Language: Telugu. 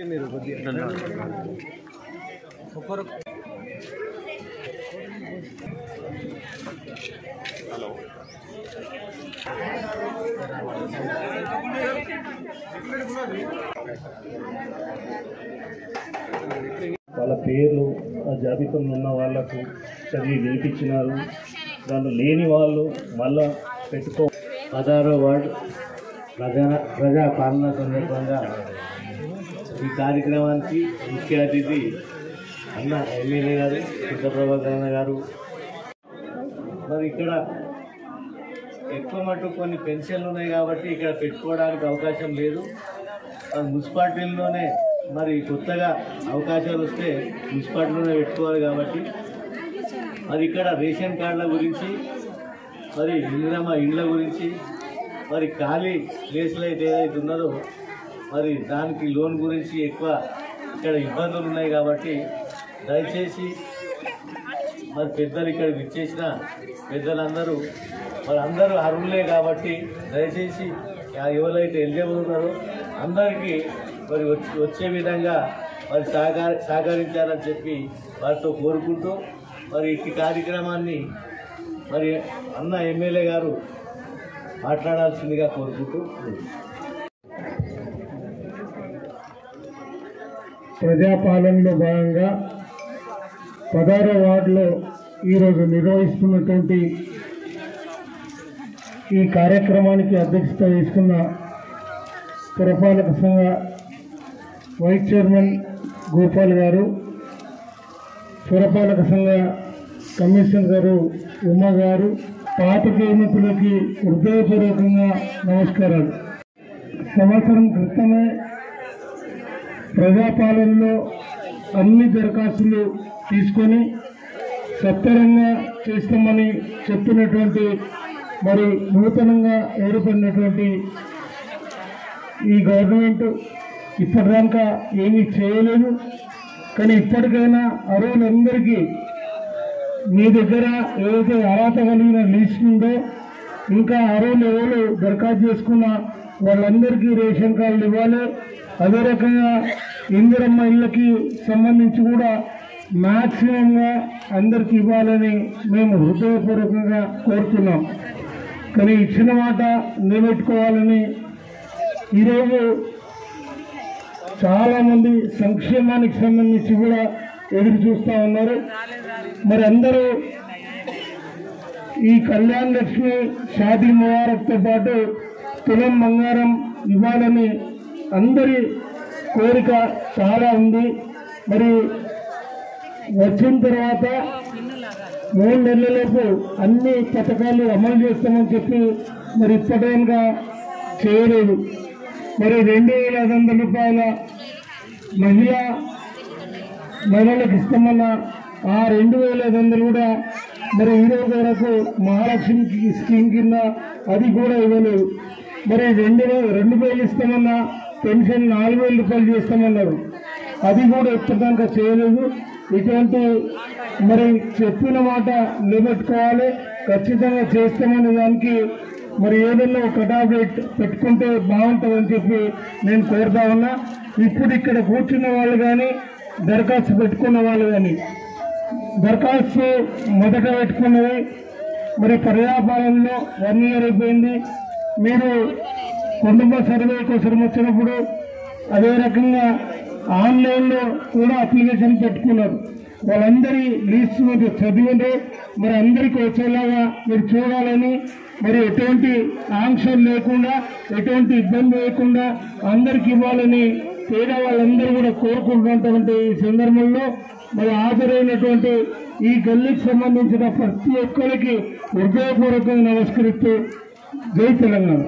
హలో వాళ్ళ పేర్లు ఆ జాబితాలో ఉన్న వాళ్ళకు చదివి వినిపించినారు. దాంట్లో లేని వాళ్ళు మళ్ళా పెట్టుకో 16వ వార్డు ప్రజా పాలన సందర్భంగా ఈ కార్యక్రమానికి ముఖ్య అతిథి అన్న ఎమ్మెల్యే గారు ప్రభాకర్ గారు. మరి ఇక్కడ ఎక్కువ మటుకు కొన్ని పెన్షన్లు ఉన్నాయి కాబట్టి ఇక్కడ పెట్టుకోవడానికి అవకాశం లేదు. మున్సిపాలిటీల్లోనే మరి కొత్తగా అవకాశాలు వస్తే మున్సిపాలిటీలోనే పెట్టుకోవాలి కాబట్టి మరి ఇక్కడ రేషన్ కార్డుల గురించి, మరి ఇండ్ల గురించి, మరి ఖాళీ ప్లేస్లు అయితే ఏదైతే ఉన్నదో మరి దానికి లోన్ గురించి ఎక్కువ ఇక్కడ ఇబ్బందులు ఉన్నాయి కాబట్టి దయచేసి మరి పెద్దలు ఇక్కడ విచ్చేసిన పెద్దలందరూ మరి అందరూ అర్హులే కాబట్టి దయచేసి ఎవరైతే ఎలిజిబుల్ ఉన్నారో అందరికీ మరి వచ్చే విధంగా మరి సహకరించాలని చెప్పి వారితో కోరుకుంటూ మరి ఈ కార్యక్రమాన్ని మరి అన్న ఎమ్మెల్యే గారు మాట్లాడాల్సిందిగా కోరుకుంటూ ప్రజాపాలనలో భాగంగా 16వ వార్డులో ఈరోజు నిర్వహిస్తున్నటువంటి ఈ కార్యక్రమానికి అధ్యక్షత వహిస్తున్న పురపాలక సంఘ వైస్ చైర్మన్ గోపాల్ గారు, పురపాలక సంఘ కమిషనర్ గారు ఉమా గారు, పాత్రికేయులకి హృదయపూర్వకంగా నమస్కారాలు. సంవత్సరం క్రితమే ప్రజాపాలనలో అన్ని దరఖాస్తులు తీసుకొని సత్వరంగా చేస్తామని చెప్పినటువంటి మరి నూతనంగా ఏర్పడినటువంటి ఈ గవర్నమెంట్ ఇప్పటిదాకా ఏమీ చేయలేదు. కానీ ఇప్పటికైనా అర్హులందరికీ మీ దగ్గర ఏదైతే అర్హత కలిగిన లిస్ట్ ఉందో ఇంకా అర్హులు ఎవరు దరఖాస్తు చేసుకున్న వాళ్ళందరికీ రేషన్ కార్డులు ఇవ్వాలి. అదే రకంగా ఇందిరమ్మ ఇళ్ళకి సంబంధించి కూడా మ్యాక్సిమంగా అందరికి ఇవ్వాలని మేము హృదయపూర్వకంగా కోరుతున్నాం. కానీ ఇచ్చిన మాట నిలబెట్టుకోవాలని ఈరోజు చాలామంది సంక్షేమానికి సంబంధించి కూడా ఎదురు చూస్తూ ఉన్నారు. మరి అందరూ ఈ కళ్యాణ్ లక్ష్మి షాదీ ముబారక్తో పాటు తులం బంగారం ఇవ్వాలని అందరి కోరిక చాలా ఉంది. మరి వచ్చిన తర్వాత 3 నెలలలోపు అన్ని పథకాలు అమలు చేస్తామని చెప్పి మరి ఇప్పటిగా చేయలేదు. మరి 2,500 రూపాయల మహిళలకు ఇస్తామన్న ఆ 2,500 కూడా మరి ఈరోజు వరకు మహాలక్ష్మి స్కీమ్ కింద అది కూడా ఇవ్వలేదు. మరి 2,000 ఇస్తామన్న పెన్షన్ 4,000 రూపాయలు చేస్తామన్నారు, అది కూడా ఇప్పటిదాకా చేయలేదు. ఇటువంటి మరి చెప్పిన మాట నిలబెట్టుకోవాలి, ఖచ్చితంగా చేస్తామనే దానికి మరి ఏదైనా ఒక కటాబెట్ పెట్టుకుంటే బాగుంటుందని చెప్పి నేను కోరుతా ఉన్నా. ఇప్పుడు ఇక్కడ కూర్చున్న వాళ్ళు కానీ దరఖాస్తు పెట్టుకున్న వాళ్ళు కానీ దరఖాస్తు మొదట పెట్టుకున్నది మరి ప్రజాపాలనలో 1 ఇయర్ అయిపోయింది. మీరు కుటుంబ సర్వే కోసం వచ్చినప్పుడు అదే రకంగా ఆన్లైన్లో కూడా అప్లికేషన్ పెట్టుకున్నారు. వాళ్ళందరి లిస్ట్ మీరు చదివింది మరి అందరికీ వచ్చేలాగా మీరు చూడాలని, మరి ఎటువంటి ఆంక్షలు లేకుండా ఎటువంటి ఇబ్బంది లేకుండా అందరికి ఇవ్వాలని పేదవాళ్ళందరూ కూడా కోరుకుంటున్నటువంటి ఈ సందర్భంలో మరి హాజరైనటువంటి ఈ గల్లీకి సంబంధించిన ప్రతి ఒక్కరికి హృదయపూర్వకంగా నమస్కరిస్తూ జై తెలంగాణ.